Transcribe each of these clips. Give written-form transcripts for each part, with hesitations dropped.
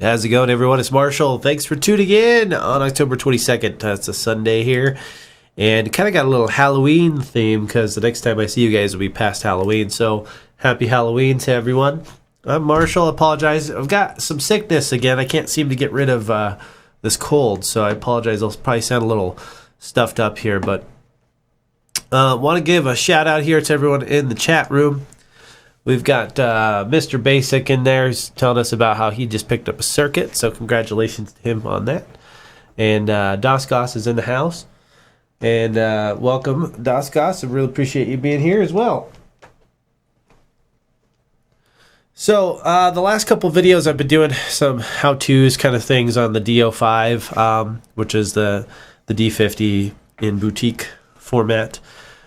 How's it going, everyone? It's Marshall. Thanks for tuning in on October 22nd. It's a Sunday here. And kind of got a little Halloween theme because the next time I see you guys will be past Halloween. So happy Halloween to everyone. I'm Marshall. I apologize. I've got some sickness again. I can't seem to get rid of this cold. So I apologize. I'll probably sound a little stuffed up here. But want to give a shout out here to everyone in the chat room. We've got Mr. Basic in there. He's telling us about how he just picked up a circuit, so congratulations to him on that. And Dasgos is in the house. And welcome, Dasgos. I really appreciate you being here as well. So the last couple videos I've been doing some how-tos kind of things on the D-05, which is the D-50 in boutique format.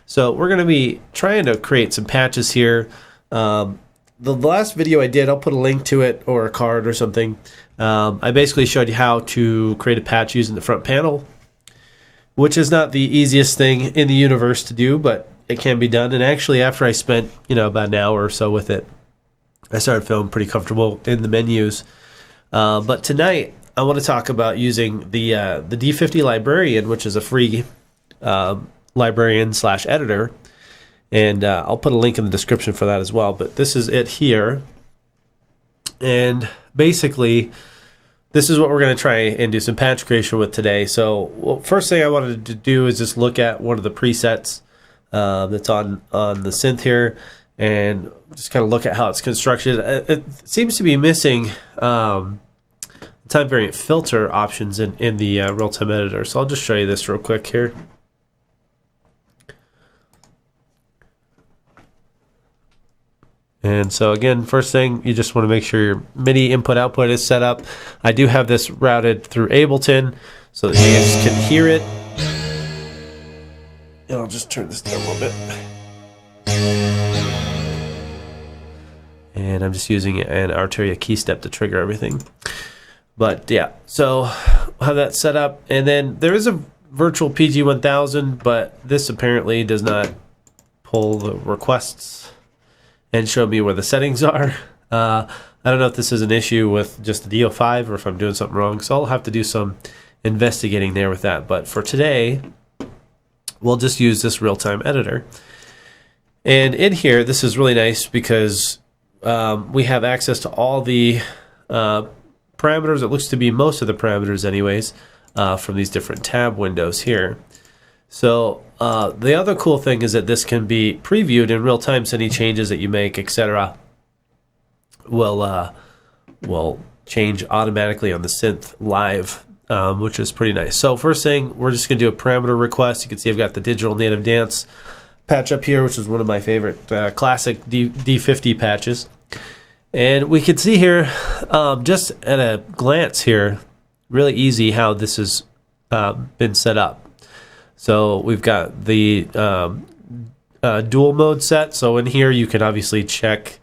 So we're going to be trying to create some patches here. The last video I did, I'll put a link to it or a card or something. I basically showed you how to create a patch using the front panel, which is not the easiest thing in the universe to do, but it can be done. And actually, after I spent about an hour or so with it, I started feeling pretty comfortable in the menus. But tonight, I want to talk about using the D-50 Librarian, which is a free librarian/editor. And I'll put a link in the description for that as well. But this is it here. And basically, this is what we're going to try and do some patch creation with today. So first thing I wanted to do is just look at one of the presets that's on the synth here. And just kind of look at how it's constructed. It seems to be missing time variant filter options in the real-time editor. So I'll just show you this real quick here. And so again, first thing, you just want to make sure your MIDI input-output is set up. I do have this routed through Ableton so that you guys can hear it. And I'll just turn this down a little bit. And I'm just using an Arturia key step to trigger everything. But yeah, so I'll have that set up. And then there is a virtual PG-1000, but this apparently does not pull the requests and show me where the settings are. I don't know if this is an issue with just the D-05 or if I'm doing something wrong, so I'll have to do some investigating there with that. But for today, we'll just use this real-time editor. And in here, this is really nice because we have access to all the parameters. It looks to be most of the parameters anyways from these different tab windows here. So the other cool thing is that this can be previewed in real time, so any changes that you make, etc., will change automatically on the synth live, which is pretty nice. So first thing, we're just going to do a parameter request. You can see I've got the digital native dance patch up here, which is one of my favorite classic D50 patches. And we can see here, just at a glance here, really easy how this has been set up. So we've got the dual mode set. So in here you can obviously check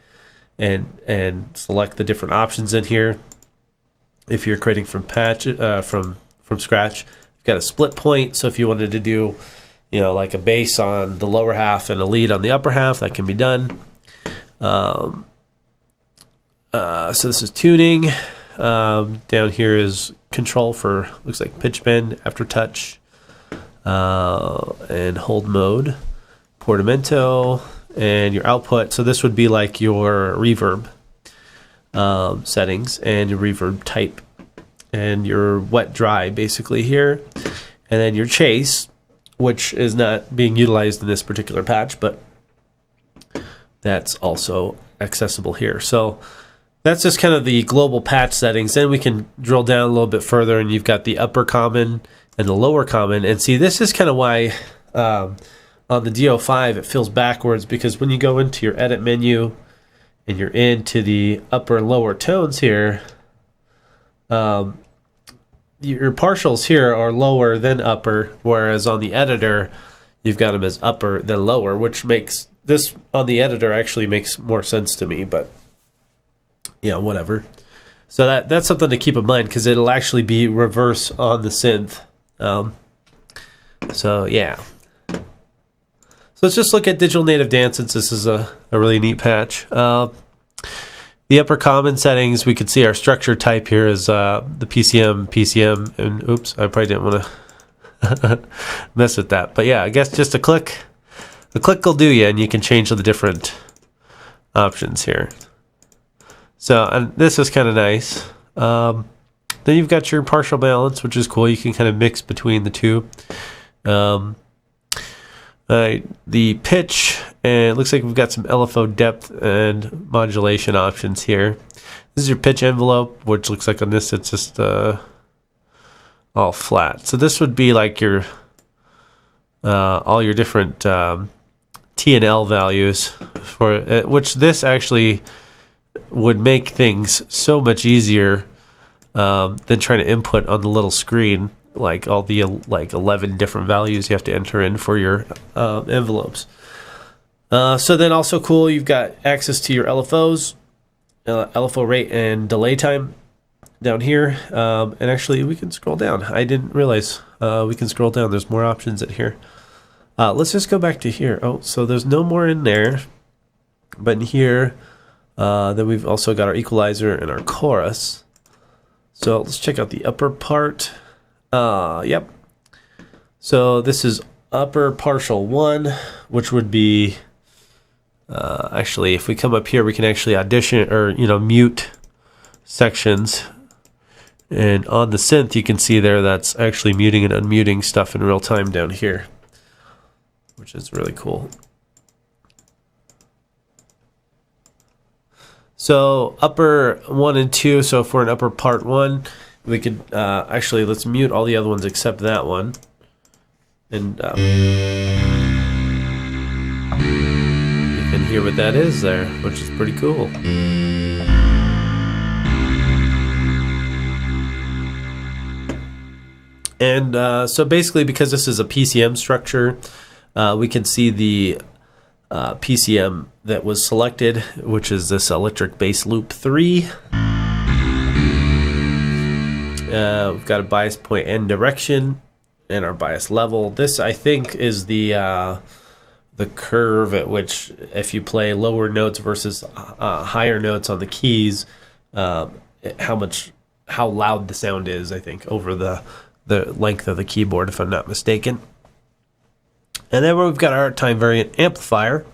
and select the different options in here. If you're creating from scratch, you've got a split point. So if you wanted to do, like a bass on the lower half and a lead on the upper half, that can be done. So this is tuning. Down here is control for, looks like pitch bend, aftertouch. And hold mode, portamento, and your output. So this would be like your reverb settings and your reverb type and your wet dry basically here, and then your chase, which is not being utilized in this particular patch, but that's also accessible here. So that's just kind of the global patch settings. Then we can drill down a little bit further, and you've got the upper common and the lower common. And see, this is kind of why on the D-05 it feels backwards, because when you go into your edit menu and you're into the upper and lower tones here, your partials here are lower than upper, whereas on the editor you've got them as upper than lower, which makes this on the editor actually makes more sense to me. But whatever. So that's something to keep in mind, because it'll actually be reverse on the synth. So yeah. So let's just look at digital native dance, since this is a really neat patch. the upper common settings, we could see our structure type here is the PCM, and oops, I probably didn't want to mess with that. But yeah, I guess just a click will do you, and you can change the different options here. So, and this is kind of nice. Then you've got your partial balance, which is cool. You can kind of mix between the two. The pitch, and it looks like we've got some LFO depth and modulation options here. This is your pitch envelope, which looks like on this it's just all flat. So this would be like your all your different T and L values for which this actually would make things so much easier than trying to input on the little screen, like all the like 11 different values you have to enter in for your envelopes. So then also cool, you've got access to your LFOs, LFO rate and delay time down here. And actually we can scroll down. I didn't realize we can scroll down. There's more options in here. Let's just go back to here. Oh, so there's no more in there. But in here, then we've also got our equalizer and our chorus. So let's check out the upper part. Yep. So this is upper partial 1, which would be actually, if we come up here, we can actually audition or mute sections. And on the synth, you can see there that's actually muting and unmuting stuff in real time down here, which is really cool. So upper 1 and 2, so if we're in upper part 1, we could actually, let's mute all the other ones except that one. And you can hear what that is there, which is pretty cool. And so basically, because this is a PCM structure, we can see the PCM that was selected, which is this electric bass loop 3. We've got a bias point and direction, and our bias level. This, I think, is the curve at which, if you play lower notes versus higher notes on the keys, how loud the sound is, I think, over the length of the keyboard, if I'm not mistaken. And then we've got our time variant amplifier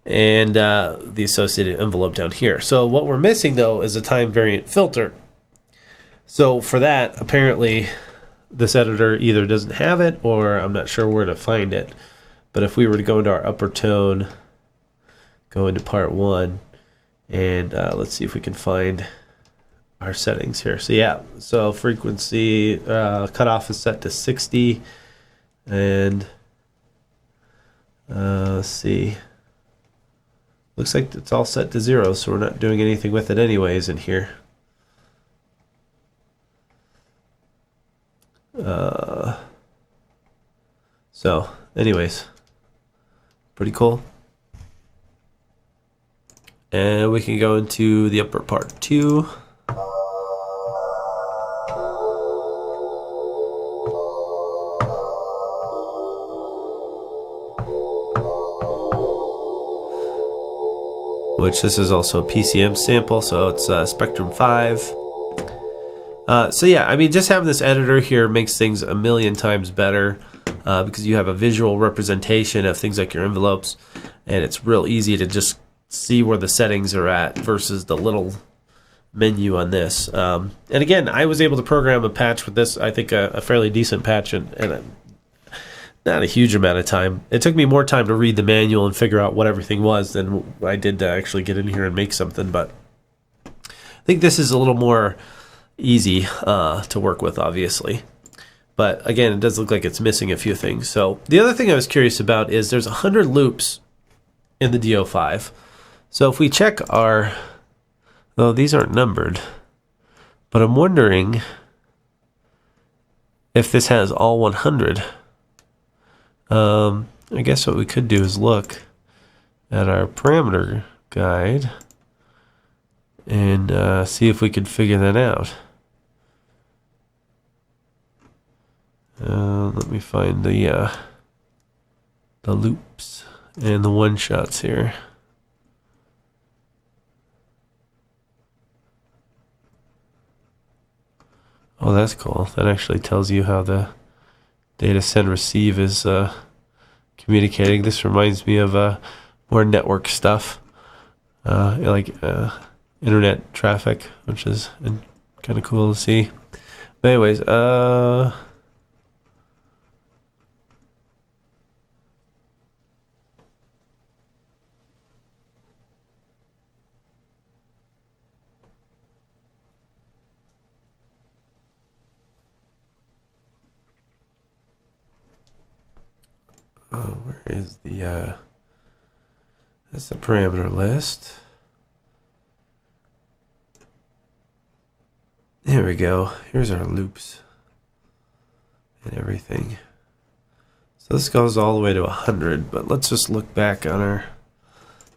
and the associated envelope down here. So what we're missing, though, is a time variant filter. So for that, apparently, this editor either doesn't have it, or I'm not sure where to find it. But if we were to go into our upper tone, go into part 1, and let's see if we can find our settings here. So yeah, so frequency cutoff is set to 60, and let's see. Looks like it's all set to 0, so we're not doing anything with it anyways in here. So anyways, pretty cool. And we can go into the upper part 2. Which this is also a PCM sample, so it's Spectrum 5. So yeah, I mean, just having this editor here makes things a million times better because you have a visual representation of things like your envelopes, and it's real easy to just see where the settings are at versus the little menu on this. And again, I was able to program a patch with this, I think a fairly decent patch, and not a huge amount of time. It took me more time to read the manual and figure out what everything was than I did to actually get in here and make something, but I think this is a little more easy to work with, obviously. But again, it does look like it's missing a few things. So the other thing I was curious about is there's 100 loops in the D-05. So if we check our... Oh, these aren't numbered. But I'm wondering if this has all 100. I guess what we could do is look at our parameter guide and see if we could figure that out. Let me find the loops and the one-shots here. Oh, that's cool. That actually tells you how the data send receive is communicating. This reminds me of more network stuff, like internet traffic, which is kind of cool to see. But anyways, where is the that's the parameter list. Here we go. Here's our loops and everything. So this goes all the way to 100, but let's just look back on our...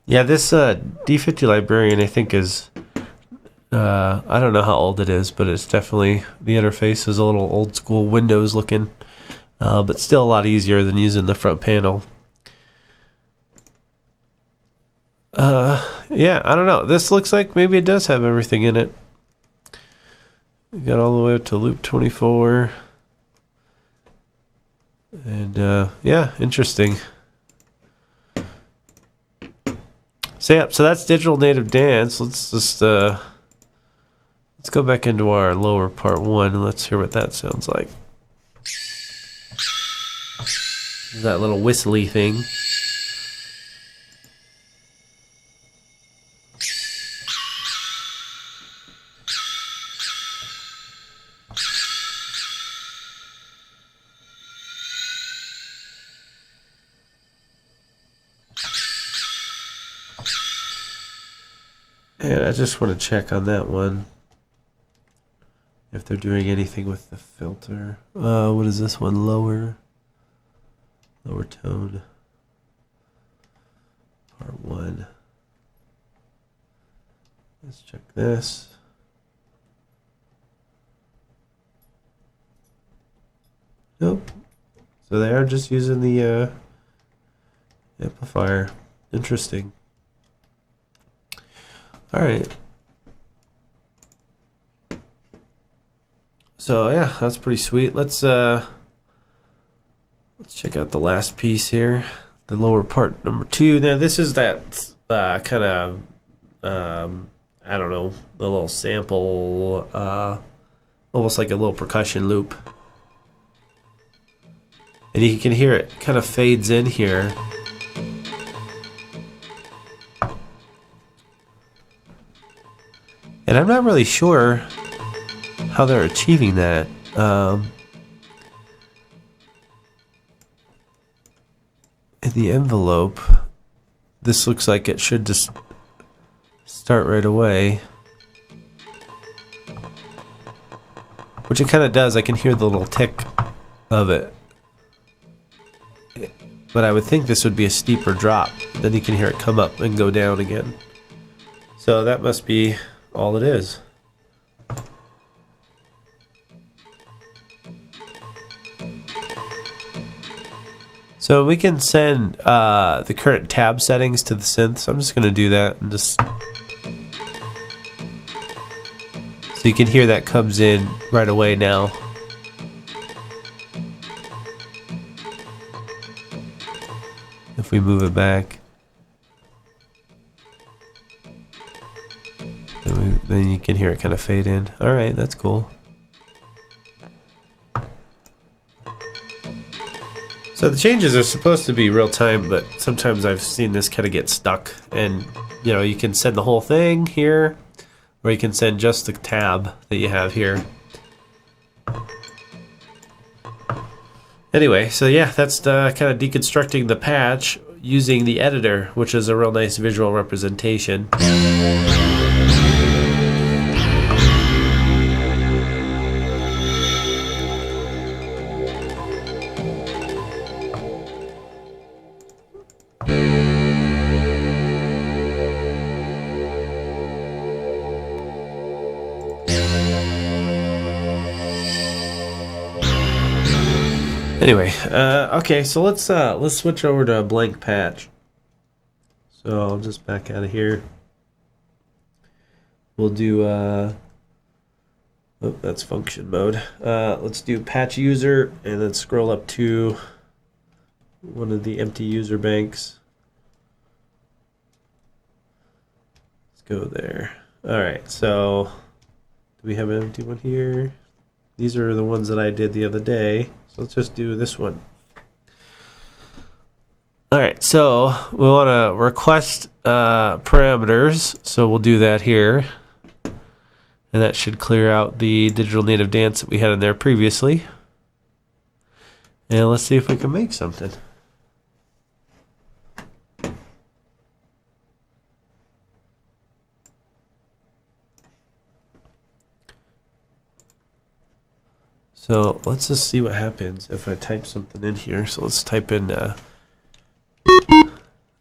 Yeah, this D-50 Librarian I think is... I don't know how old it is, but it's definitely... The interface is a little old school Windows looking, but still a lot easier than using the front panel. Yeah, I don't know. This looks like maybe it does have everything in it. We got all the way up to loop 24. And yeah, interesting. So yeah, so that's digital native dance. Let's just let's go back into our lower part 1 and let's hear what that sounds like. That little whistly thing. And I just want to check on that one if they're doing anything with the filter. What is this one? Lower tone. Part 1. Let's check this. Nope. So they are just using the amplifier. Interesting. All right. So yeah, that's pretty sweet. Let's check out the last piece here, the lower part number 2. Now this is that kind of I don't know, the little sample, almost like a little percussion loop, and you can hear it kind of fades in here. And I'm not really sure how they're achieving that. In the envelope, this looks like it should just start right away. Which it kind of does. I can hear the little tick of it. But I would think this would be a steeper drop. Then you can hear it come up and go down again. So that must be all it is. So we can send the current tab settings to the synth. So I'm just going to do that and just so you can hear that comes in right away now. If we move it back, then you can hear it kind of fade in. All right, that's cool. So the changes are supposed to be real time, but sometimes I've seen this kind of get stuck. And you know, you can send the whole thing here, or you can send just the tab that you have here. Anyway, so yeah, that's kind of deconstructing the patch using the editor, which is a real nice visual representation. Anyway, okay, so let's switch over to a blank patch. So I'll just back out of here. We'll do Oh, that's function mode. Let's do patch user and then scroll up to one of the empty user banks. Let's go there. All right, so do we have an empty one here? These are the ones that I did the other day. So let's just do this one. All right, so we want to request parameters. So we'll do that here. And that should clear out the digital native dance that we had in there previously. And let's see if we can make something. So let's just see what happens if I type something in here. So let's type in,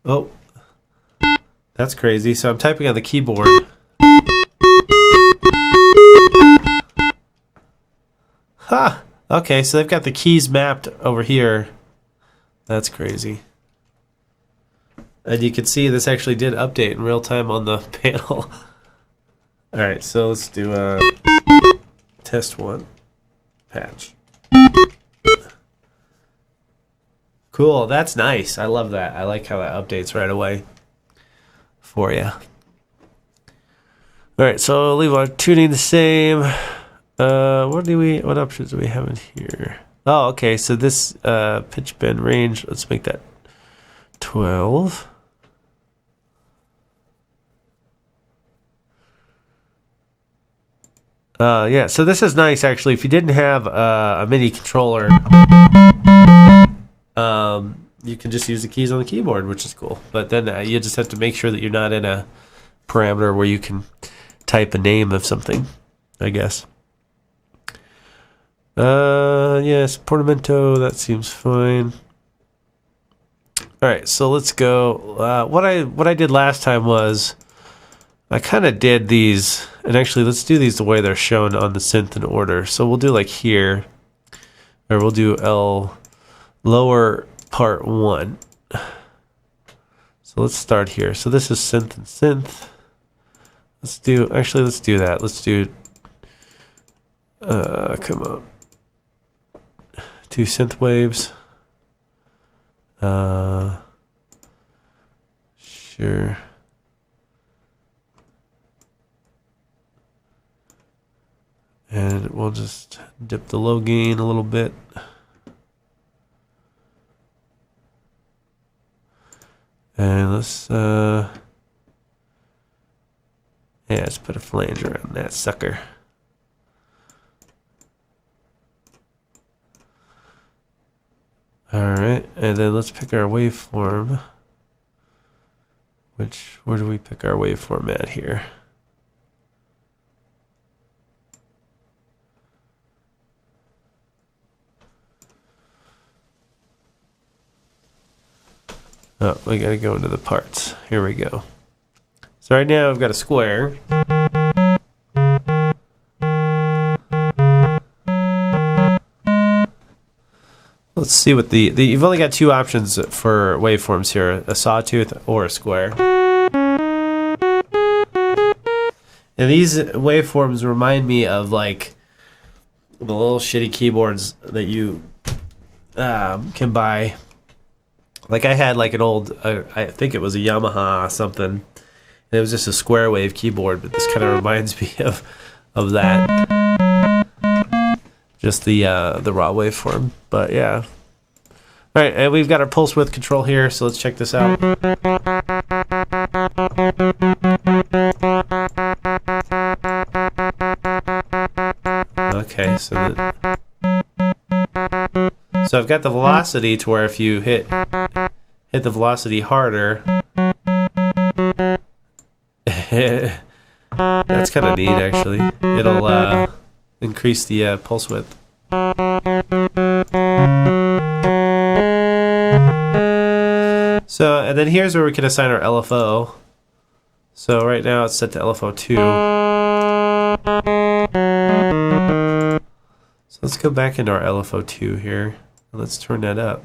oh, that's crazy. So I'm typing on the keyboard. Ha! Okay, so they've got the keys mapped over here. That's crazy. And you can see this actually did update in real time on the panel. Alright, so let's do test one. Patch. Cool, that's nice. I love that. I like how that updates right away for you. Alright, so leave our tuning the same. What options do we have in here? Oh, okay, so this pitch bend range, let's make that 12. Yeah, so this is nice actually. If you didn't have a MIDI controller, you can just use the keys on the keyboard, which is cool. But then you just have to make sure that you're not in a parameter where you can type a name of something, I guess. Yes, Portamento, that seems fine. All right, so let's go. What I did last time was I kind of did these, and actually let's do these the way they're shown on the synth in order. So we'll do like here, or we'll do L lower part 1. So let's start here. So this is synth and synth. Let's do that. Let's do, come on. 2 synth waves. Sure. And we'll just dip the low gain a little bit. And let's let's put a flanger on that sucker. Alright, and then let's pick our waveform. Where do we pick our waveform at here? Oh, we gotta go into the parts. Here we go. So right now I've got a square. Let's see what you've only got 2 options for waveforms here, a sawtooth or a square. And these waveforms remind me of like the little shitty keyboards that you can buy. Like I had like an old, I think it was a Yamaha something. And it was just a square wave keyboard, but this kind of reminds me of that. Just the raw waveform, but yeah. All right, and we've got our pulse width control here, so let's check this out. Okay, so I've got the velocity to where if you hit the velocity harder, that's kind of neat actually. It'll increase the pulse width. So, and then here's where we can assign our LFO. So right now it's set to LFO 2. So let's go back into our LFO 2 here. Let's turn that up.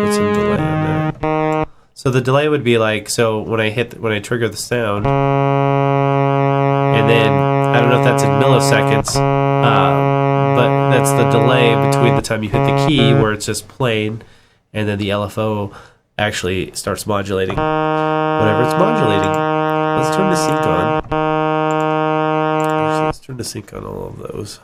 Put some delay on there. So the delay would be like, so when I trigger the sound, and then I don't know if that's in milliseconds, but that's the delay between the time you hit the key where it's just playing, and then the LFO actually starts modulating whatever it's modulating. Let's turn the sync on. Actually, let's turn the sync on all of those.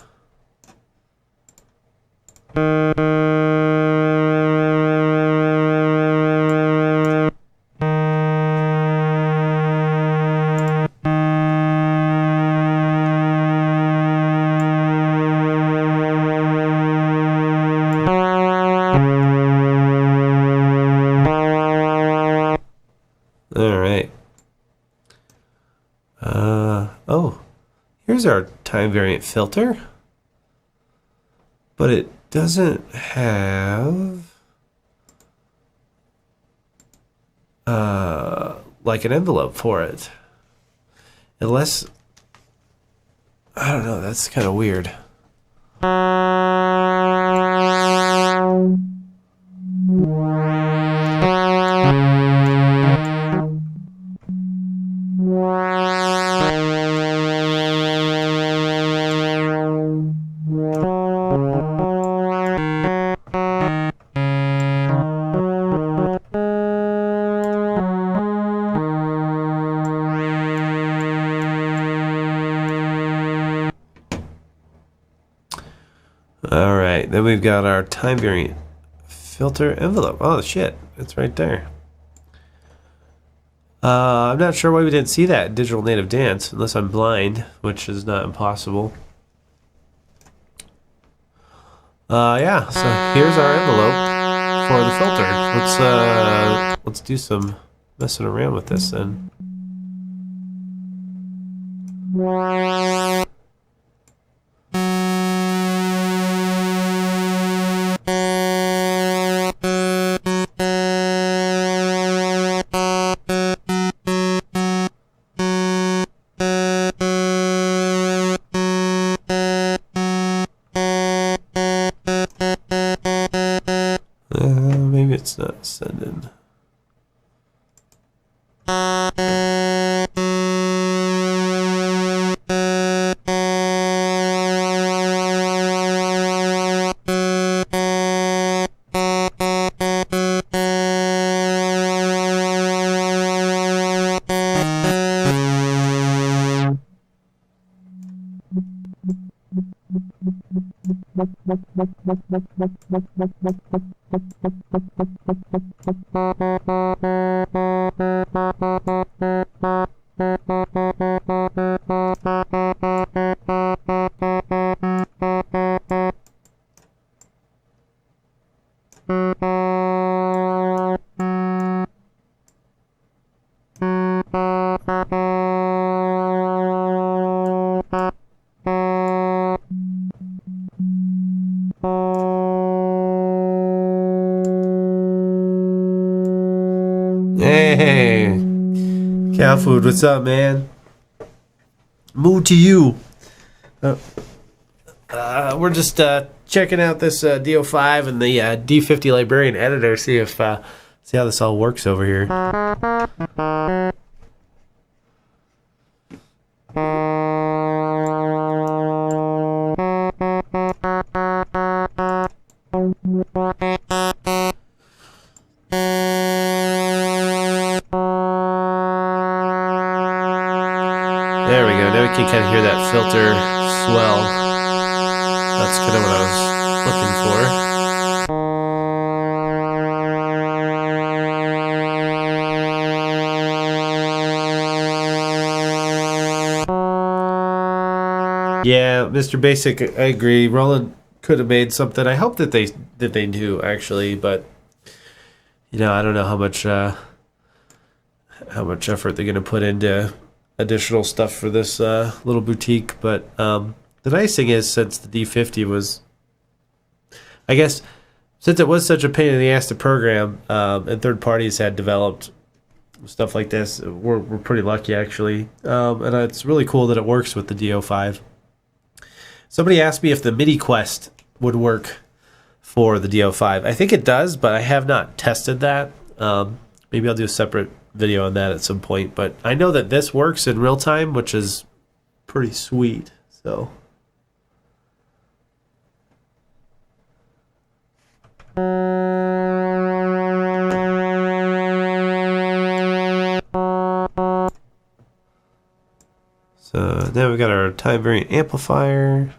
All right. Oh, here's our time variant filter, but it doesn't have like an envelope for it. Unless, I don't know, that's kind of weird. All right, then we've got our time variant filter envelope. Oh shit, it's right there. I'm not sure why we didn't see that in Digital Native Dance, unless I'm blind, which is not impossible. Yeah, so here's our envelope for the filter. Let's do some messing around with this then. Maybe it's not sending. Hey, cow food, what's up, man? Mood to you. We're just checking out this D-05 and the D-50 Librarian editor, see how this all works over here. There we go. Now we can kind of hear that filter swell. That's kind of what I was looking for. Yeah, Mr. Basic, I agree. Roland could have made something. I hope that they do actually, but you know, I don't know how much effort they're going to put into additional stuff for this little boutique. But the nice thing is, since the D-50 was, I guess, since it was such a pain in the ass to program, and third parties had developed stuff like this, we're pretty lucky actually. And it's really cool that it works with the D-05. Somebody asked me if the MIDI Quest would work for the D-05. I think it does, but I have not tested that. Maybe I'll do a separate video on that at some point. But I know that this works in real time, which is pretty sweet. So. So now we've got our time variant amplifier.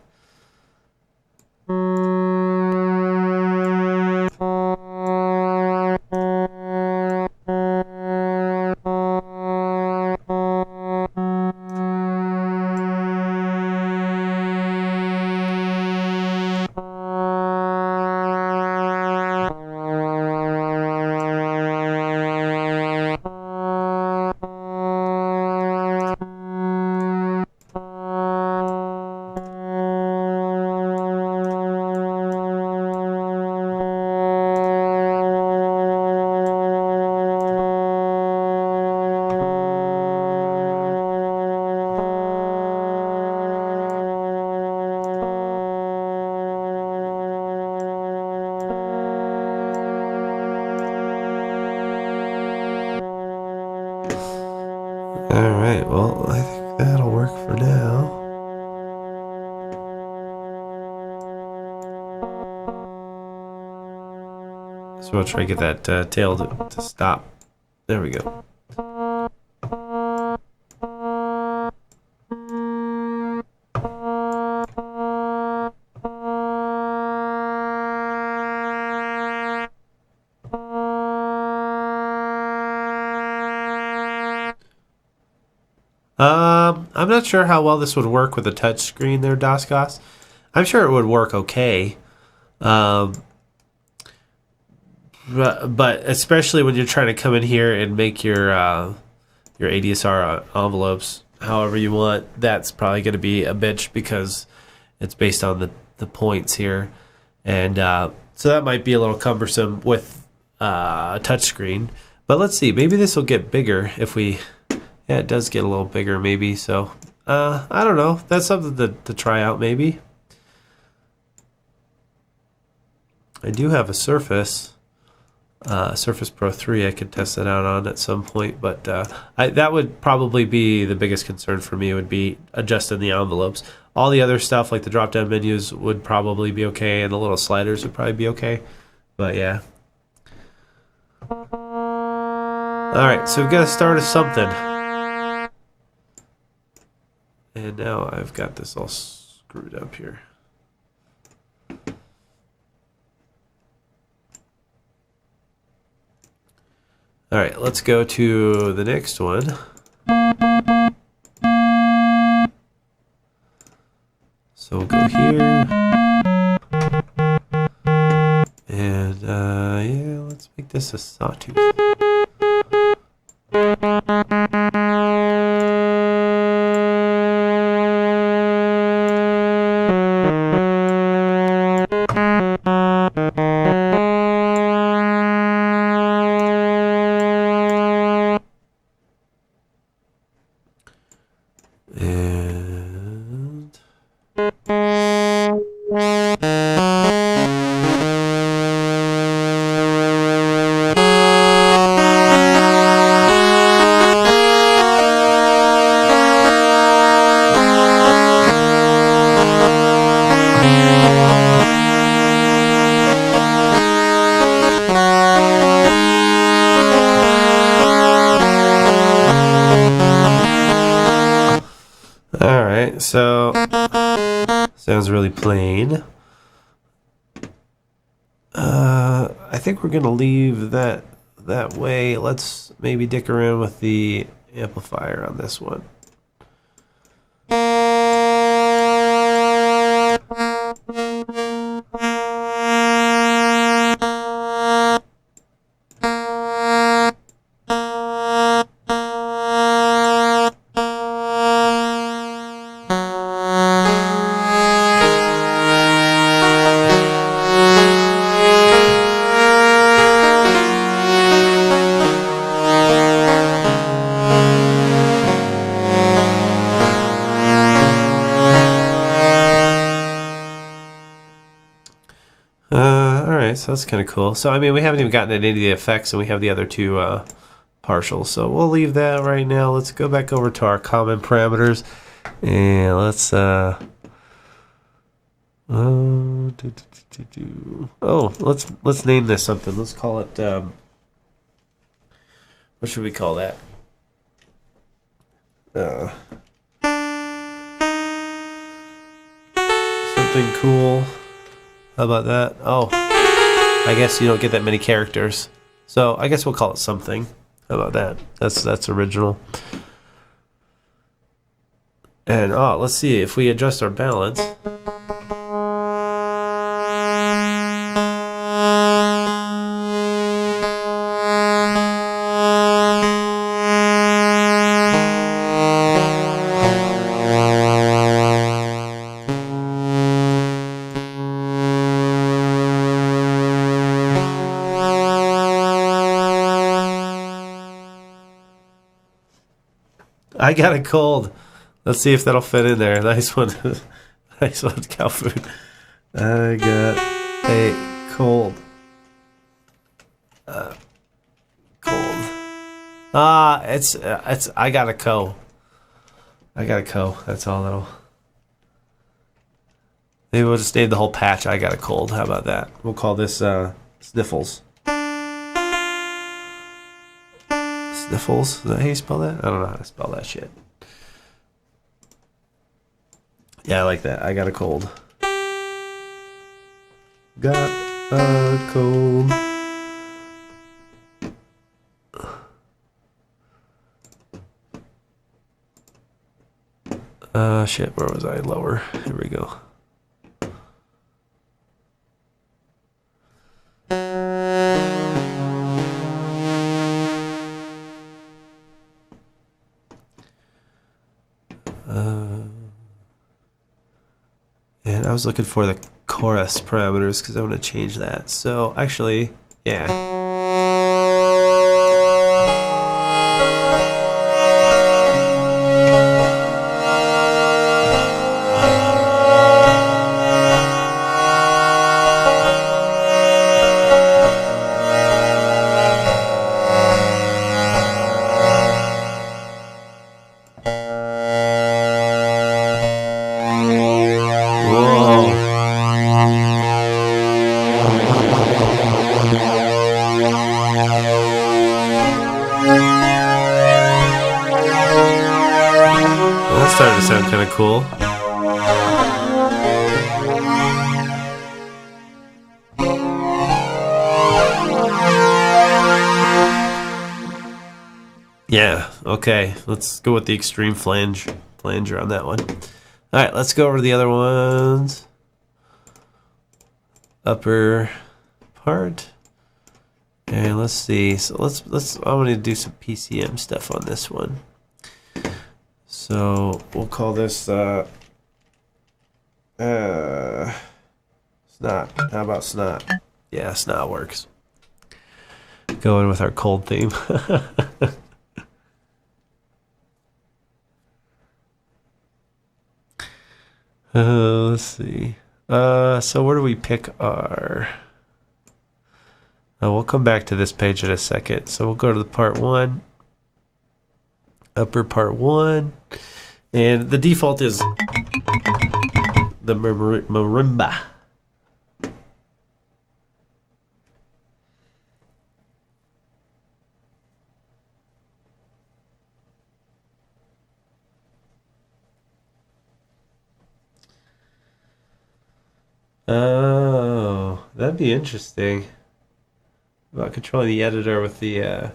Alright, well, I think that'll work for now. So I'll try to get that tail to stop. There we go. I'm not sure how well this would work with a touch screen there, Dascos. I'm sure it would work okay. But especially when you're trying to come in here and make your ADSR envelopes however you want, that's probably going to be a bitch because it's based on the points here. And so that might be a little cumbersome with a touch screen. But let's see, maybe this will get bigger if we... Yeah, it does get a little bigger maybe, so I don't know. That's something to try out maybe. I do have a Surface Pro 3 I could test that out on at some point, but that would probably be the biggest concern for me, would be adjusting the envelopes. All the other stuff like the drop-down menus would probably be okay, and the little sliders would probably be okay, but yeah. Alright, so we've got to start with something. And now I've got this all screwed up here. All right, let's go to the next one. So we'll go here. And yeah, let's make this a sawtooth. And alright, so sounds really plain. I think we're gonna leave that way. Let's maybe dick around with the amplifier on this one. right, so that's kind of cool. So I mean, we haven't even gotten at any of the effects, and we have the other two partials. So we'll leave that right now. Let's go back over to our common parameters, and let's let's name this something. Let's call it what should we call that? Something cool. How about that? Oh, I guess you don't get that many characters, so I guess we'll call it something. How about that? That's original. And let's see if we adjust our balance. I got a cold. Let's see if that'll fit in there. Nice one. Nice one, cow food. I got a cold. Cold. It's. I got a co. I got a co. That's all that'll. Maybe we'll just name the whole patch. I got a cold. How about that? We'll call this Sniffles. Sniffles? Is that how you spell that? I don't know how to spell that shit. Yeah, I like that. I got a cold. Got a cold. Shit, where was I? Lower. Here we go. And I was looking for the chorus parameters because I want to change that. So actually, yeah. That started to sound kind of cool. Yeah, okay. Let's go with the extreme flanger on that one. Alright, let's go over to the other ones. Upper part. And let's see. So let's I want to do some PCM stuff on this one. So we'll call this snot. How about snot? Yeah, snot works. Going with our cold theme. Let's see. So where do we pick our... we'll come back to this page in a second. So we'll go to the part 1. Upper part 1. And the default is the marimba. Oh, that'd be interesting. About controlling the editor with the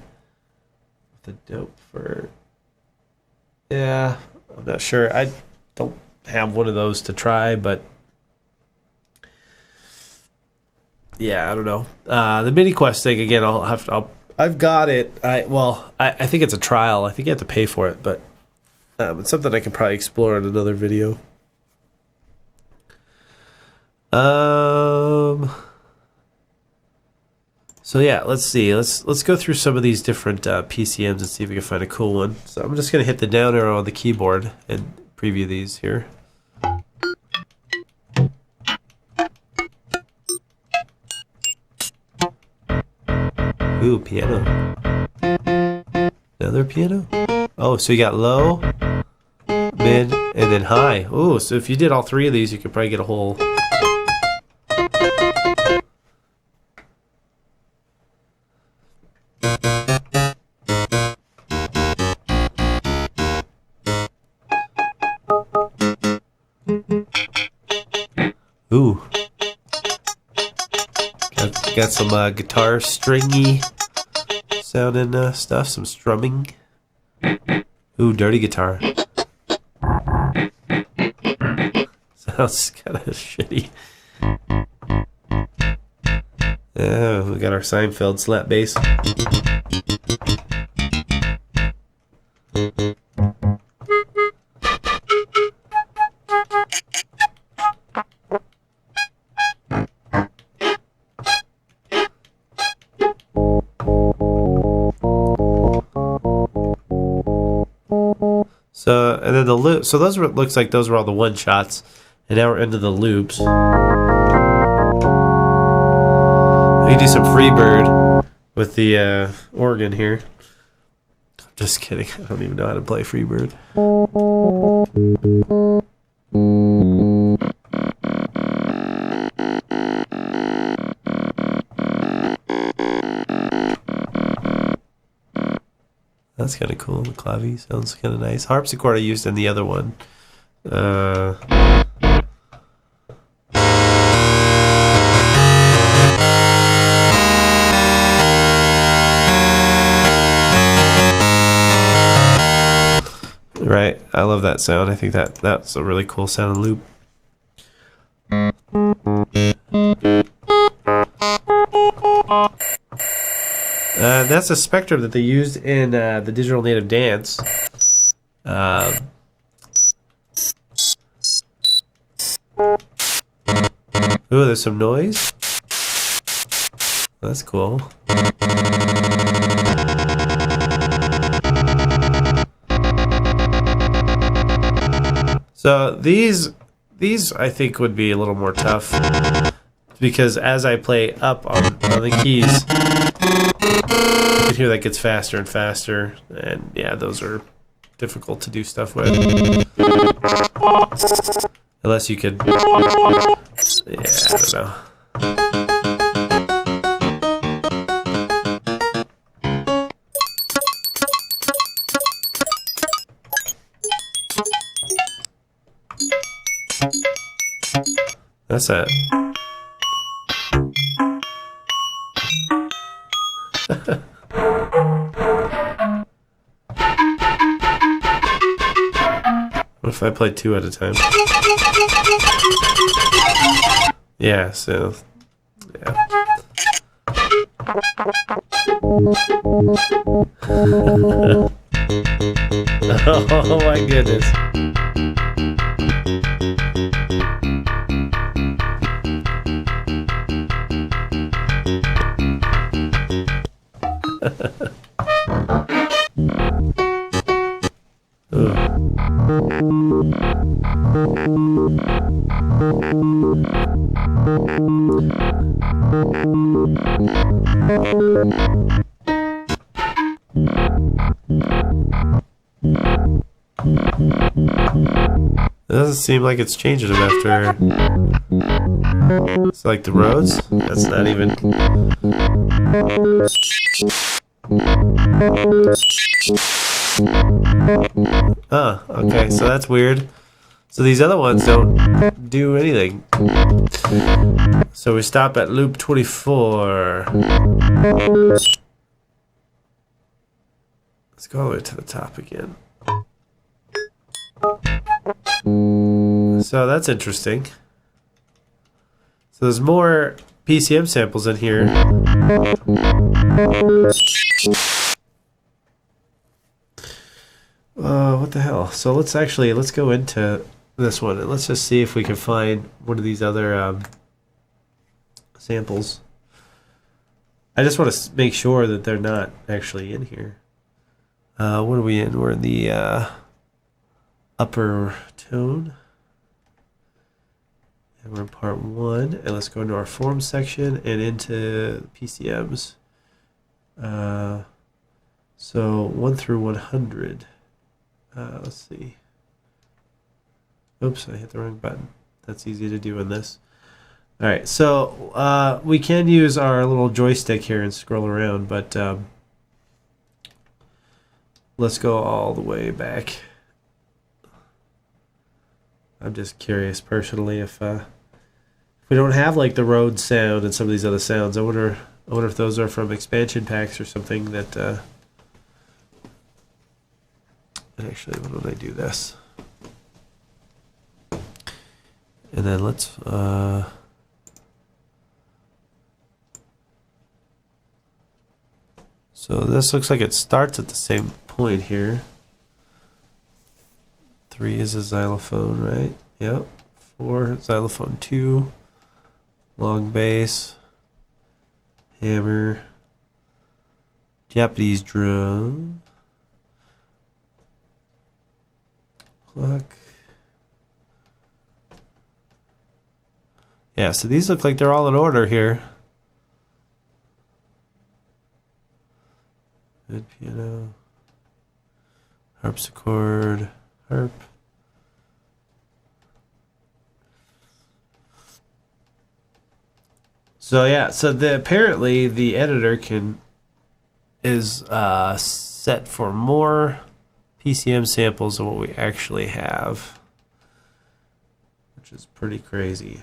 dope for... Yeah, I'm not sure. I don't have one of those to try, but yeah, I don't know. The mini quest thing again. I've got it. I think it's a trial. I think you have to pay for it, but it's something I can probably explore in another video. So yeah, let's see. Let's go through some of these different PCMs and see if we can find a cool one. So I'm just gonna hit the down arrow on the keyboard and preview these here. Ooh, piano. Another piano? Oh, so you got low, mid, and then high. Ooh, so if you did all three of these, you could probably get a whole... Ooh. Got some guitar stringy sounding stuff, some strumming. Ooh, dirty guitar. Sounds kind of shitty. Oh, we got our Seinfeld slap bass. So, and then the loop. So those were, looks like those were all the one shots, and now we're into the loops. We can do some Freebird with the organ here. Just kidding. I don't even know how to play Freebird. That's kind of cool. The clavi sounds kind of nice. Harpsichord I used in the other one. Right. I love that sound. I think that's a really cool sounding loop. That's a spectrum that they used in the Digital Native Dance. Ooh, there's some noise. That's cool. So these I think would be a little more tough because as I play up on the keys, you can hear that gets faster and faster, and yeah, those are difficult to do stuff with. Unless you could, yeah, I don't know. That's it. What if I play two at a time? Yeah, so yeah. Oh my goodness. It doesn't seem like it's changing them after. It's like the Rhodes. That's not even. Oh, okay, so that's weird. So these other ones don't do anything. So we stop at loop 24. Let's go all the way to the top again. So that's interesting. So there's more PCM samples in here. What the hell? So let's go into this one and let's just see if we can find one of these other samples. I just want to make sure that they're not actually in here. What are we in? We're in the upper tone. And we're in part 1. And let's go into our form section and into PCMs. So 1 through 100. Let's see. Oops, I hit the wrong button. That's easy to do in this. All right, so we can use our little joystick here and scroll around, but let's go all the way back. I'm just curious personally if we don't have like the road sound and some of these other sounds. I wonder if those are from expansion packs or something that. Actually, why don't I do this? And then let's. So this looks like it starts at the same point here. 3 is a xylophone, right? Yep. 4, xylophone 2, long bass, hammer, Japanese drum, pluck. Yeah, so these look like they're all in order here. Good piano, harpsichord, harp. So yeah, so apparently the editor is set for more PCM samples than what we actually have, which is pretty crazy.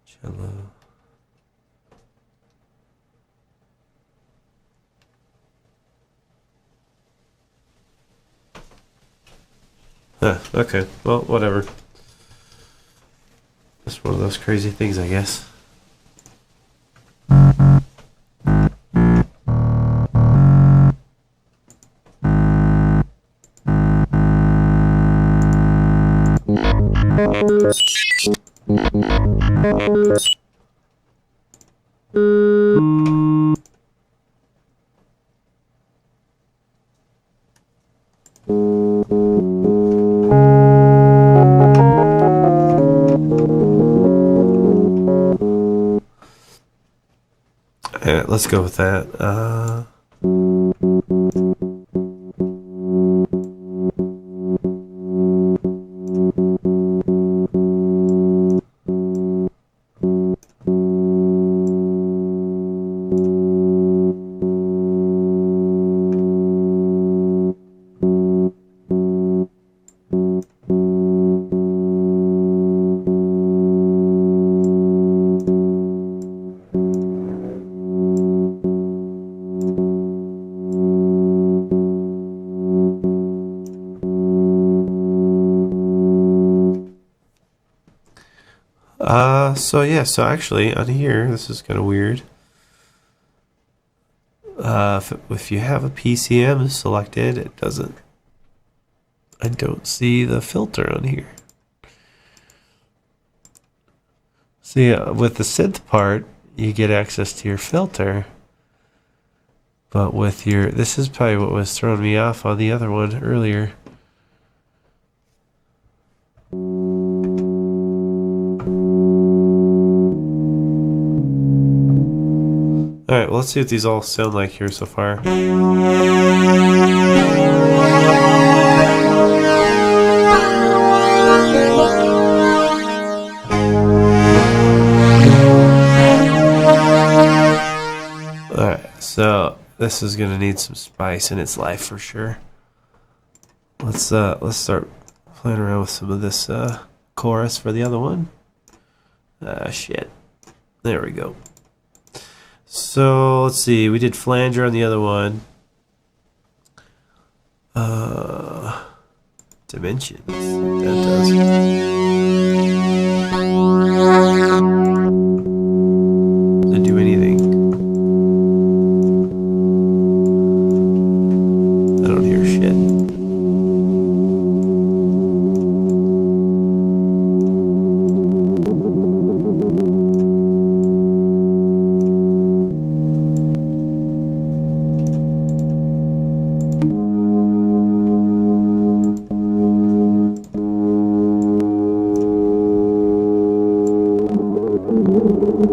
Cello. Okay. Well, whatever. Just one of those crazy things, I guess. Alright, let's go with that. So yeah, so actually on here, this is kind of weird. If you have a PCM selected, it doesn't. I don't see the filter on here. See, with the synth part, you get access to your filter. But with this is probably what was throwing me off on the other one earlier. Alright, well, let's see what these all sound like here so far. Alright, so this is gonna need some spice in its life for sure. Let's start playing around with some of this chorus for the other one. Shit. There we go. So let's see, we did flanger on the other one. Dimensions. That does. Does it do anything? I don't hear shit. I'm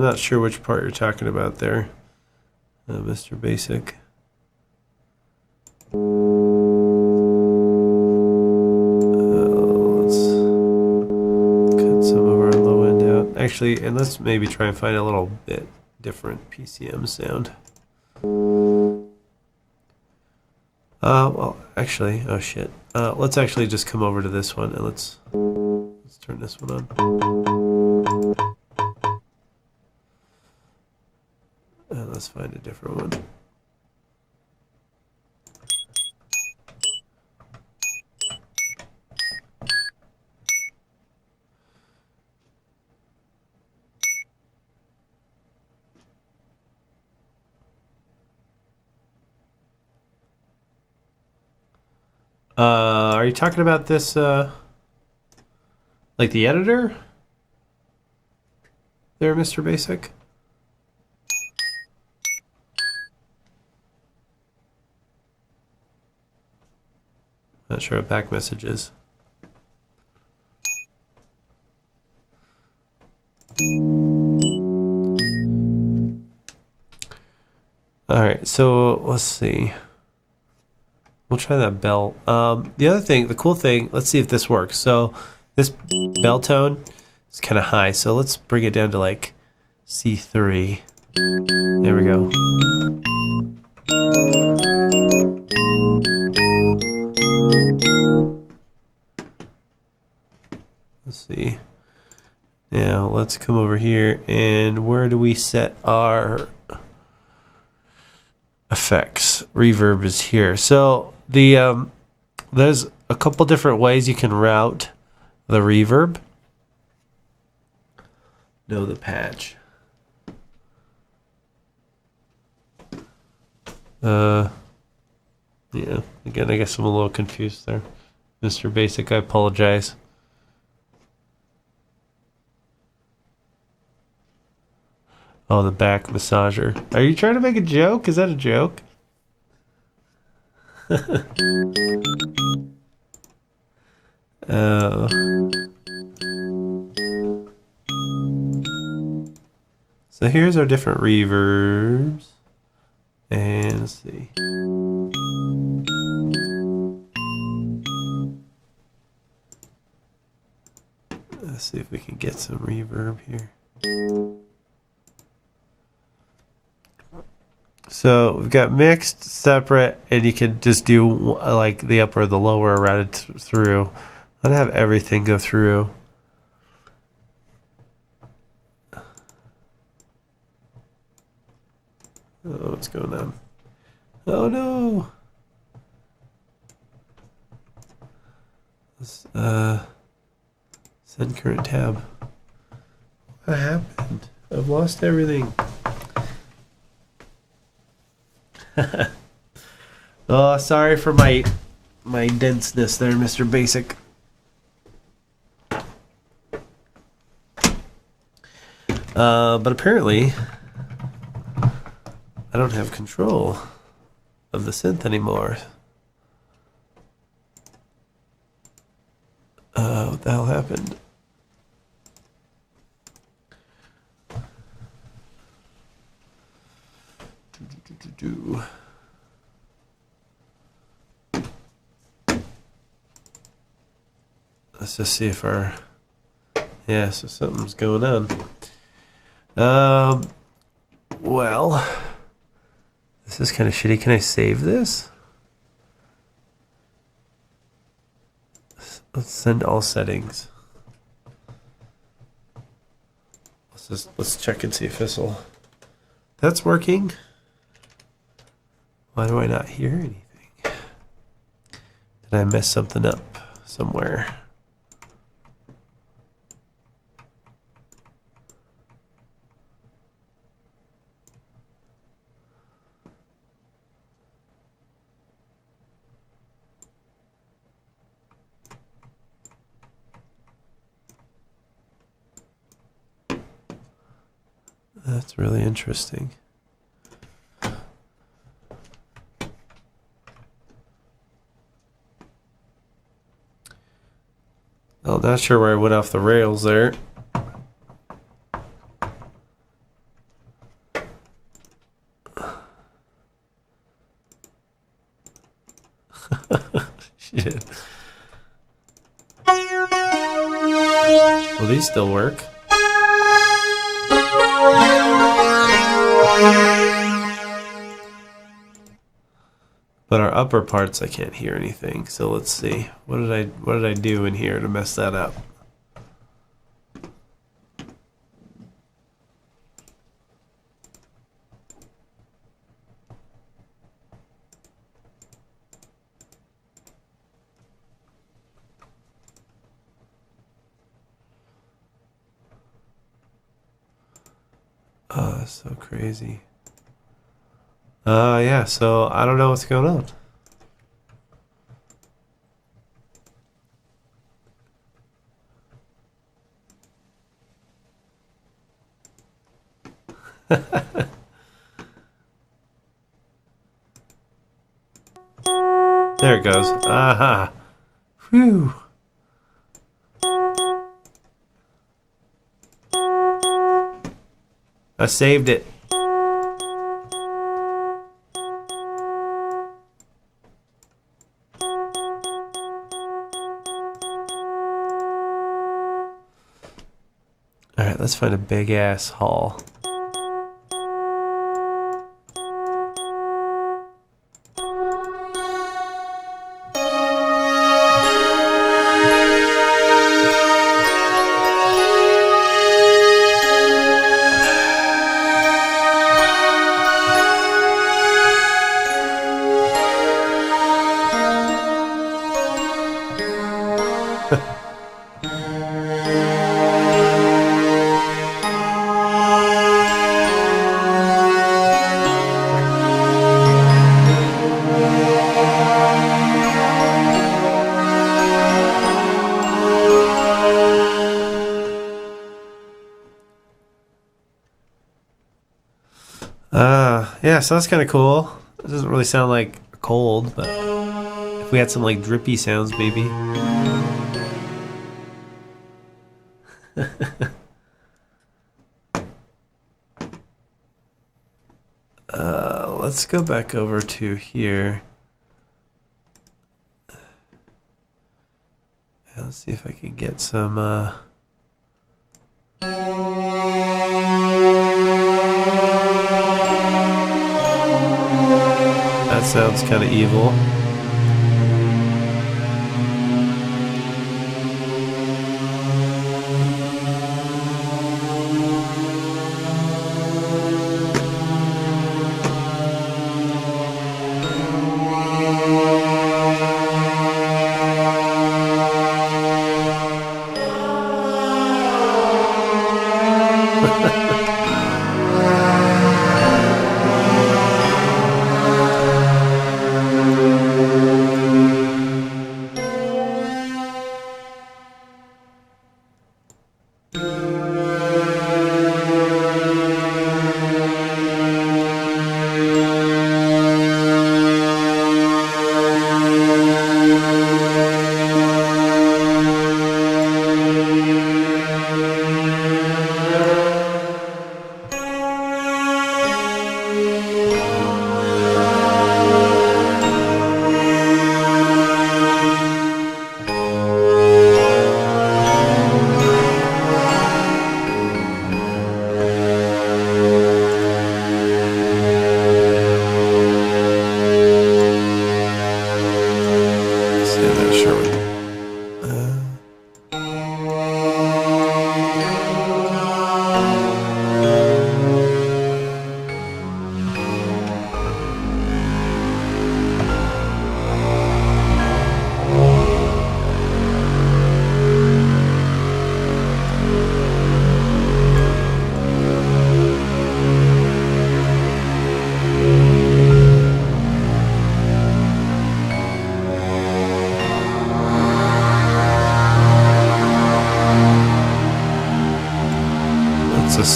not sure which part you're talking about there, Mr. Basic. Let's cut some of our low end out. Actually, and let's maybe try and find a little bit different PCM sound. Well, actually, oh shit. Let's actually just come over to this one and let's turn this one on. And let's find a different one. Are you talking about this, like the editor? There, Mr. Basic? Not sure what back message is. Alright, so let's see. We'll try that bell. The other thing, the cool thing, let's see if this works. So this bell tone is kind of high, so let's bring it down to like C3. There we go. Let's see. Now let's come over here, and where do we set our effects? Reverb is here. So the there's a couple different ways you can route the reverb. Know the patch. Yeah, again, I guess I'm a little confused there, Mr. Basic. I apologize. Oh, the back massager. Are you trying to make a joke? Is that a joke? So here's our different reverbs. And let's see. Let's see if we can get some reverb here. So we've got mixed, separate, and you can just do like the upper or the lower routed through. I'd have everything go through. Oh, what's going on? Oh no! Let's, send current tab. What happened? I've lost everything. Oh, sorry for my denseness there, Mr. Basic. But apparently, I don't have control of the synth anymore. What the hell happened? Let's just see if our... Yeah, so something's going on. Well, this is kind of shitty. Can I save this? Let's send all settings. Let's check and see if this will... That's working. Why do I not hear anything? Did I mess something up somewhere? That's really interesting. Well, not sure where I went off the rails there. Shit. Will these still work? But our upper parts, I can't hear anything. So let's see. What did I do in here to mess that up? Oh, that's so crazy. Yeah, so I don't know what's going on. There it goes. Aha. Whew. I saved it. Alright, let's find a big ass hall. Yeah, so that's kind of cool. It doesn't really sound like cold, but if we had some like drippy sounds, maybe. Let's go back over to here. Let's see if I can get some. That sounds kind of evil.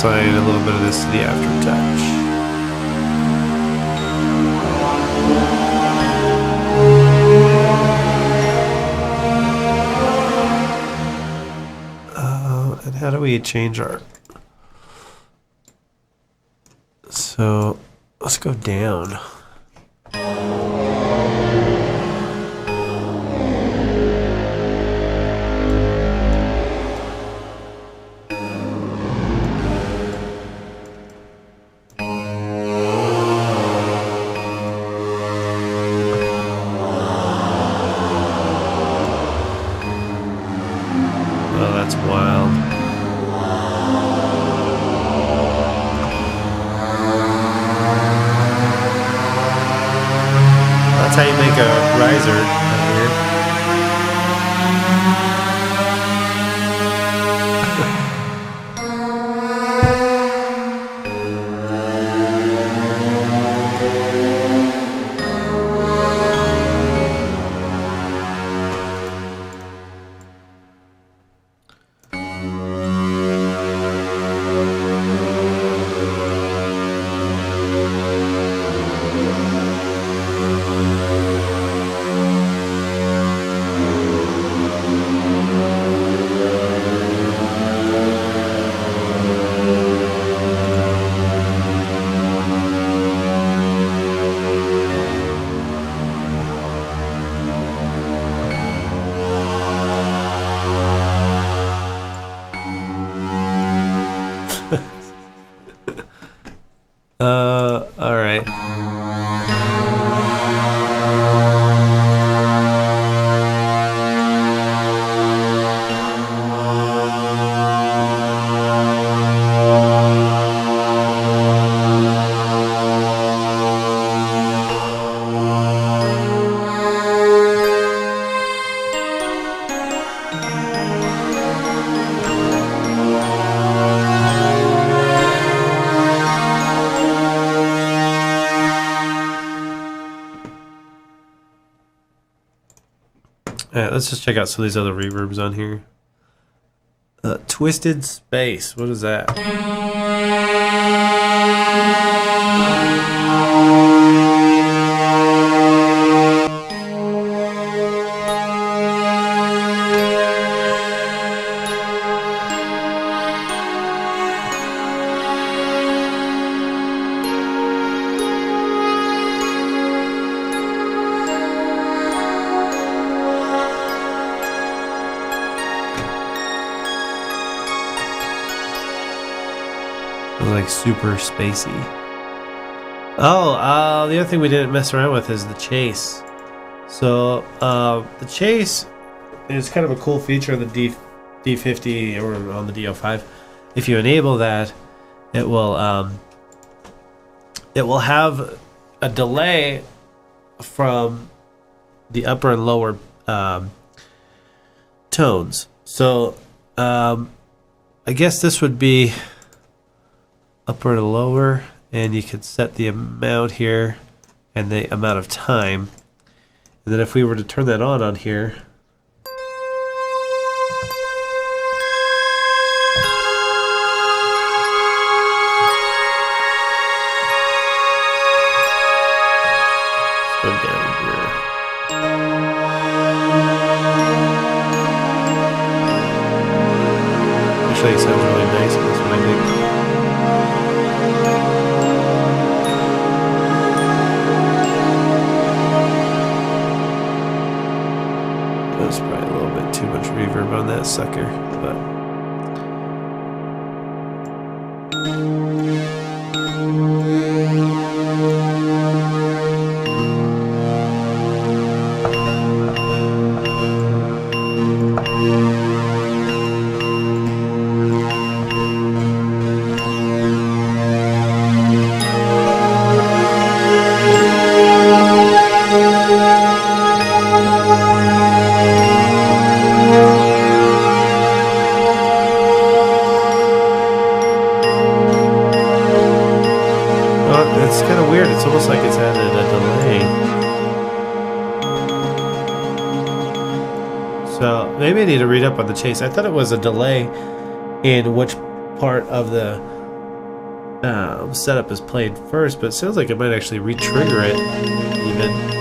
assign a little bit of this to the aftertouch. And how do we change our... So let's go down. Oh, that's wild. That's how you make a riser out here. All right. Alright, let's just check out some of these other reverbs on here. Twisted Space, what is that? Like super spacey. Oh, the other thing we didn't mess around with is the chase. So the chase is kind of a cool feature of the D50 or on the D-05. If you enable that, it will have a delay from the upper and lower tones. So I guess this would be upper to lower, and you can set the amount here and the amount of time. And then if we were to turn that on here, let's go down here. Actually, it sounds really nice in this one, I think. That's probably a little bit too much reverb on that sucker, but it's kind of weird. It's almost like it's added a delay. So maybe I need to read up on the chase. I thought it was a delay in which part of the setup is played first, but it sounds like it might actually re-trigger it even.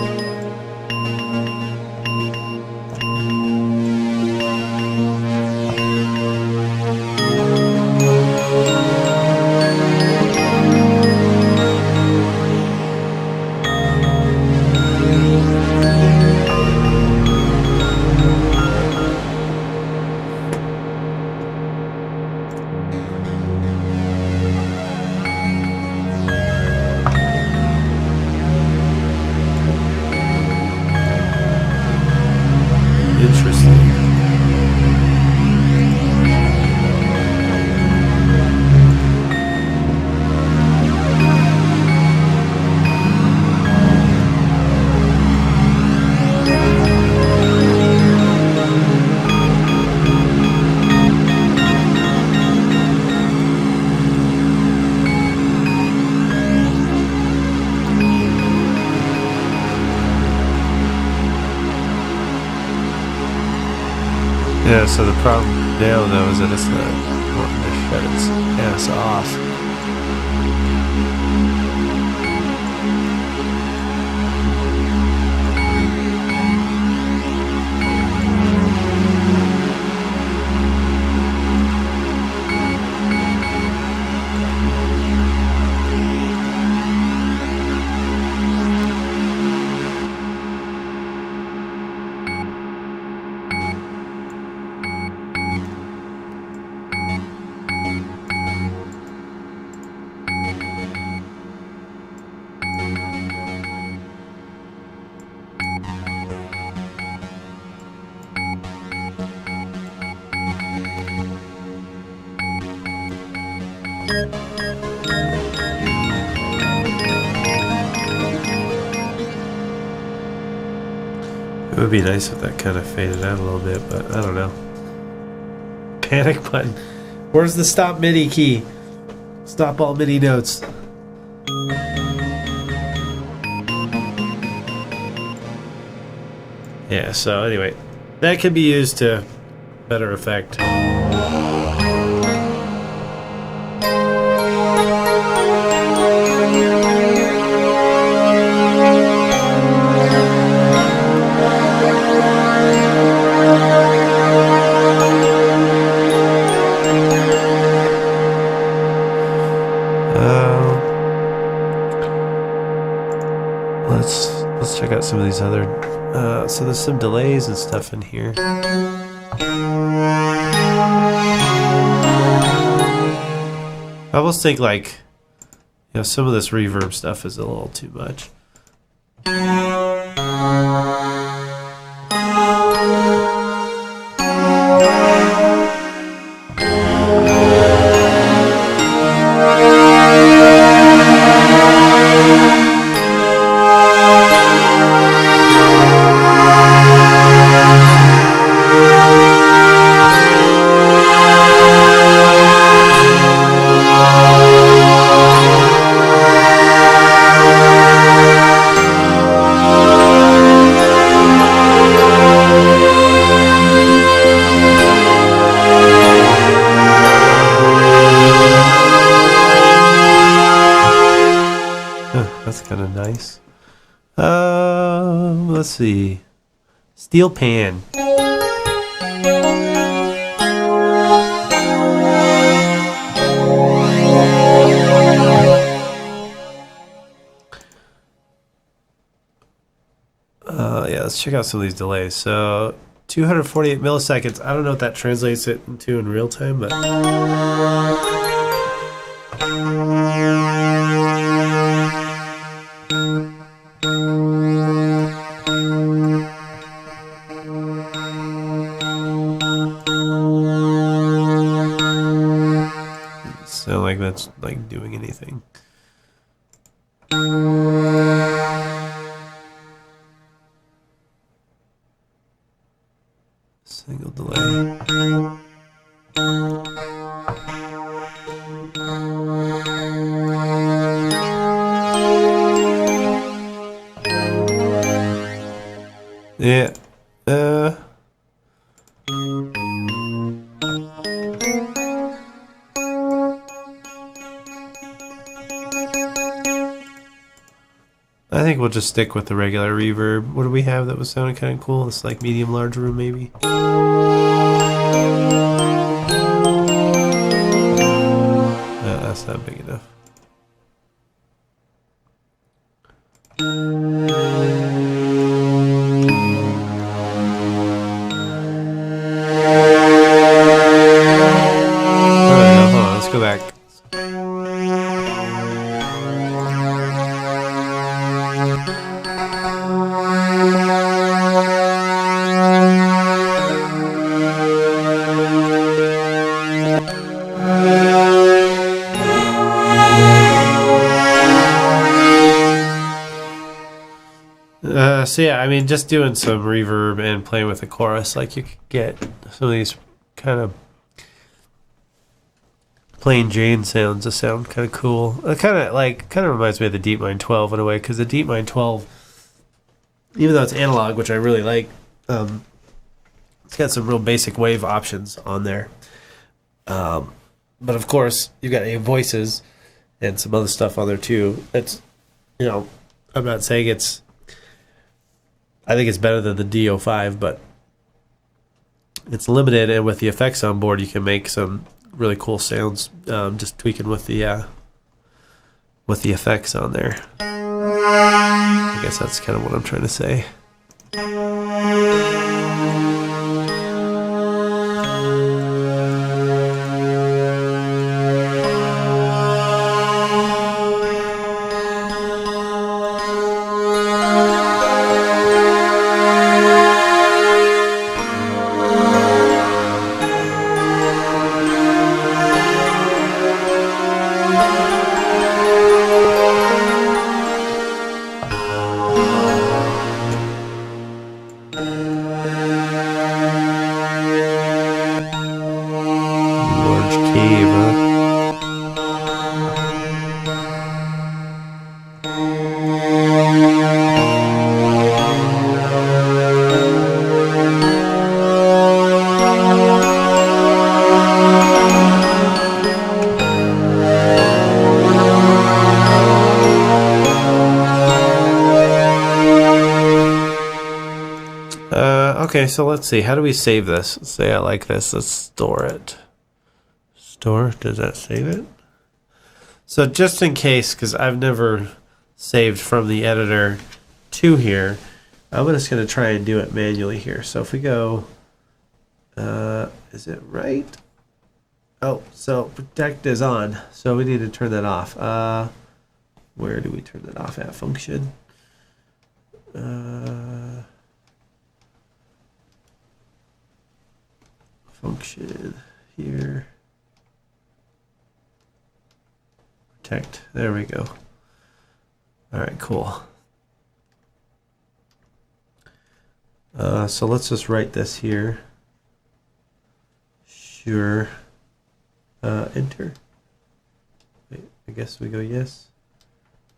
Yeah, so the problem now though is that it's not wanting to shut its ass off. It would be nice if that kind of faded out a little bit, but I don't know. Panic button. Where's the stop MIDI key? Stop all MIDI notes. Yeah, so anyway, that can be used to better effect. Let's check out some of these other. So there's some delays and stuff in here. I almost think like, some of this reverb stuff is a little too much. That's kind of nice. Let's see. Steel pan. Yeah, let's check out some of these delays. So 248 milliseconds. I don't know what that translates it into in real time, but sound like that's like doing anything. Single delay. Yeah. I think we'll just stick with the regular reverb. What do we have that was sounding kind of cool? It's like medium large room maybe. No, that's not big enough. Hold on, let's go back. So yeah, I mean, just doing some reverb and playing with the chorus, like you could get some of these kind of plain Jane sounds to sound kind of cool. It kind of reminds me of the DeepMind 12 in a way, because the DeepMind 12, even though it's analog, which I really like, it's got some real basic wave options on there. But of course, you've got voices and some other stuff on there too. It's, I'm not saying it's. I think it's better than the D-05, but it's limited, and with the effects on board, you can make some really cool sounds just tweaking with the effects on there. I guess that's kind of what I'm trying to say. Okay, so let's see. How do we save this? Let's say I like this. Let's store it. Store? Does that save it? So just in case, because I've never saved from the editor to here, I'm just going to try and do it manually here. So if we go, is it right? Oh, so protect is on. So we need to turn that off. Where do we turn that off at? Function. Function here. Protect. There we go. All right, cool. So let's just write this here. Sure. Enter. Wait, I guess we go yes.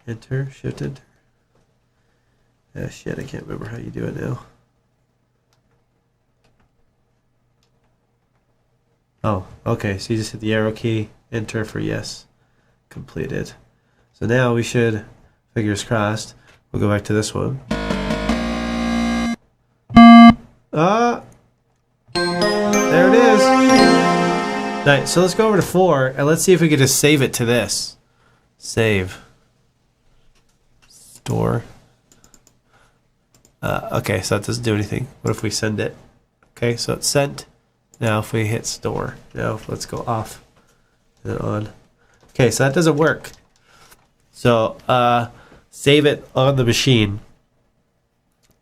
Enter. Shift enter. Shit, I can't remember how you do it now. Oh, okay. So you just hit the arrow key, enter for yes. Completed. So now we should, fingers crossed, we'll go back to this one. There it is. Nice. So let's go over to 4 and let's see if we can just save it to this. Save. Store. Okay, so that doesn't do anything. What if we send it? Okay, so it's sent. Now if we hit store, now let's go off and on. Okay, so that doesn't work. So save it on the machine,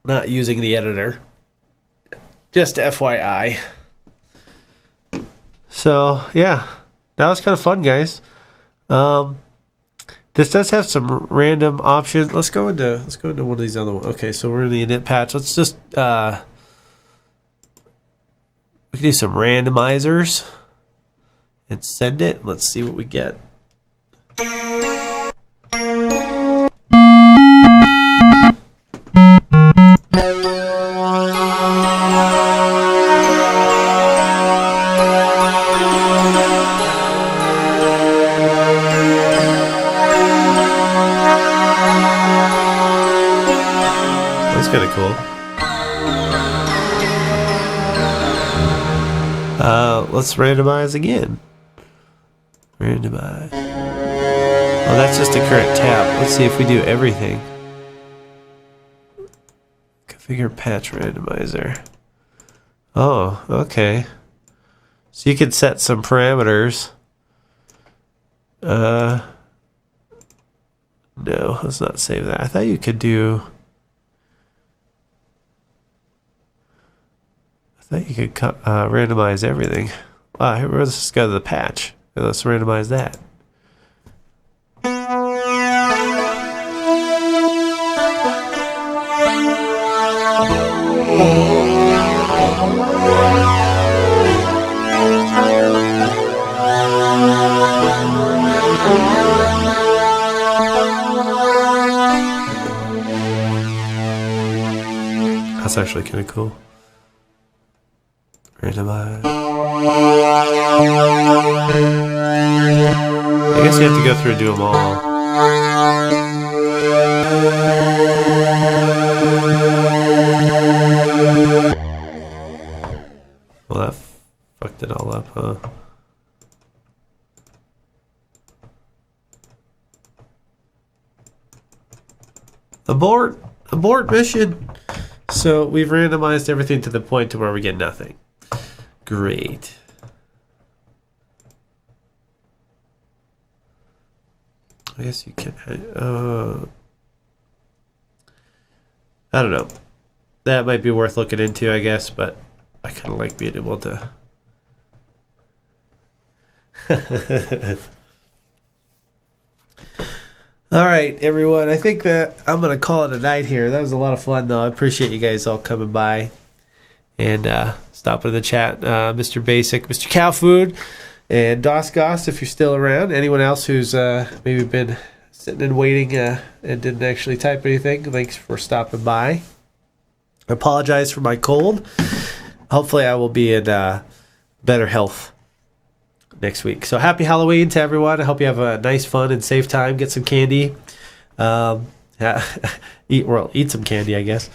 not using the editor. Just FYI. So yeah, that was kind of fun, guys. This does have some random options. Let's go into one of these other ones. Okay, so we're in the init patch. Let's just we can do some randomizers and send it. Let's see what we get. kind of cool. Let's randomize again. Randomize. Oh, that's just a current tab. Let's see if we do everything. Configure patch randomizer. Oh, okay. So you can set some parameters. No, let's not save that. I thought you could do... I thought you could randomize everything. Wow, here, let's just go to the patch. Let's randomize that. That's actually kind of cool. Randomize. I guess you have to go through and do them all. Well, that fucked it all up, huh? Abort! Abort mission! So we've randomized everything to the point to where we get nothing. Great. I guess you can. I don't know. That might be worth looking into, I guess, but I kind of like being able to. All right, everyone. I think that I'm going to call it a night here. That was a lot of fun, though. I appreciate you guys all coming by and stopping in the chat. Mr. Basic, Mr. Cow Food, and Dos Goss, if you're still around. Anyone else who's maybe been sitting and waiting and didn't actually type anything, thanks for stopping by. I apologize for my cold. Hopefully I will be in better health next week. So happy Halloween to everyone. I hope you have a nice, fun, and safe time. Get some candy. Eat some candy, I guess.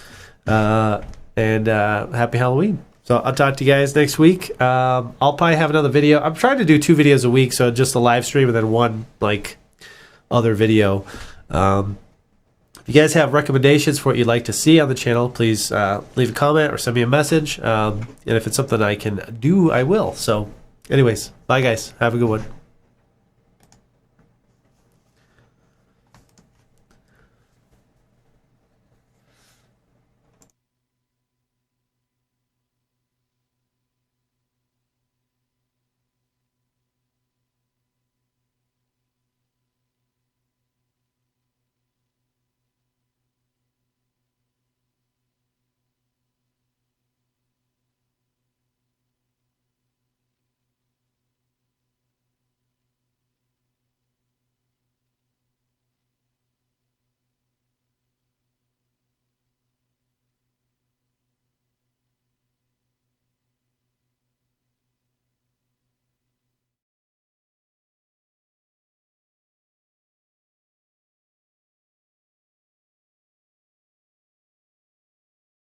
And happy Halloween. So I'll talk to you guys next week. I'll probably have another video. I'm trying to do 2 videos a week, so just a live stream and then one other video. If you guys have recommendations for what you'd like to see on the channel, please leave a comment or send me a message. And if it's something I can do, I will. So anyways, bye guys. Have a good one.